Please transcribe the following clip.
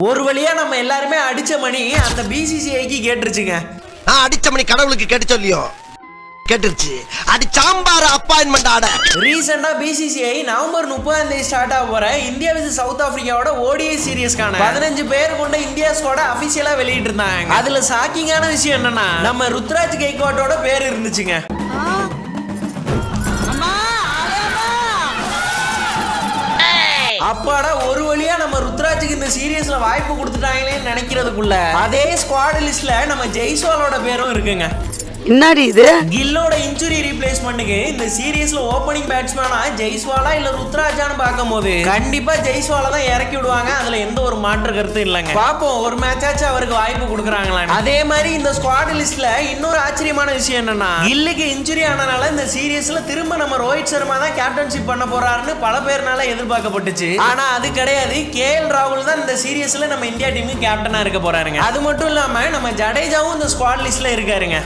ஒரு வழியா நம்ம எல்லாருமே அடிச்ச மணி அந்த பிசிசிஐக்கு கேட்டுருச்சுங்க. நான் அடிச்ச மணி கடவுளுக்கு கேட்டு சொல்லியோ கேட்டுருச்சு. அடி சாம்பார் அப்பாயின்மெண்ட் ஆட ரீசெண்டா பிசிசிஐ நவம்பர் 30 ஸ்டார்ட் ஆக போற இந்தியா விஸ் சவுத் ஆப்பிரிக்காவோட ஓடிஐ சீரியஸ்க்கான 15 பேர் கொண்ட இந்தியா ஸ்குவாட அபிஷியலா வெளியிட்டு இருந்தாங்க. அதுல ஷாக்கிங்கான விஷயம் என்னன்னா நம்ம ருத்ராஜ் கெய்க்வாட்டோட பேர் இருந்துச்சுங்க. அப்பாடா ஒரு வழியா நம்ம ருத்ராஜுக்கு இந்த சீரியஸ்ல வாய்ப்பு கொடுத்துட்டாங்களேன்னு நினைக்கிறதுக்குள்ள அதே ஸ்குவாட் லிஸ்ட்ல நம்ம ஜெய்ஸ்வாலோட பேரும் இருக்குங்க. என்னடி இது? கில்லோட இன்ஜுரி ரீப்ளேஸ்மெண்ட்டுக்கு இந்த சீரியஸ்ல ஓப்பனிங் பேட்ஸ்மேனா ஜெய்ஸ்வாலா இல்ல ருத்ராஜான்னு பார்க்கும்போது கண்டிப்பா ஜெய்ஸ்வாலா தான் இறக்கி விடுவாங்க. அதுல எந்த ஒரு மாற்று கருத்து இல்லைங்க. பாப்போம் ஒரு மேட்ச் ஆச்சு அவருக்கு வாய்ப்பு கொடுக்குறாங்களா. அதே மாதிரி இந்த ஸ்குவாட் லிஸ்ட்ல இன்னொரு ஆச்சரியமான விஷயம் என்னன்னா கில்லுக்கு இன்ஜுரி ஆனனால இந்த சீரியஸ்ல திரும்ப நம்ம ரோஹித் சர்மா தான் கேப்டன்ஷிப் பண்ண போறாருன்னு பல பேர்னால எதிர்பார்க்கப்பட்டுச்சு. ஆனா அது கிடையாது. கேஎல் ராகுல் தான் இந்த சீரியஸ்ல நம்ம இந்தியா டீமுக்கு கேப்டனா இருக்க போறாருங்க. அது மட்டும் இல்லாம நம்ம ஜடேஜாவும் இந்த ஸ்குவாட் லிஸ்ட்ல இருக்காருங்க.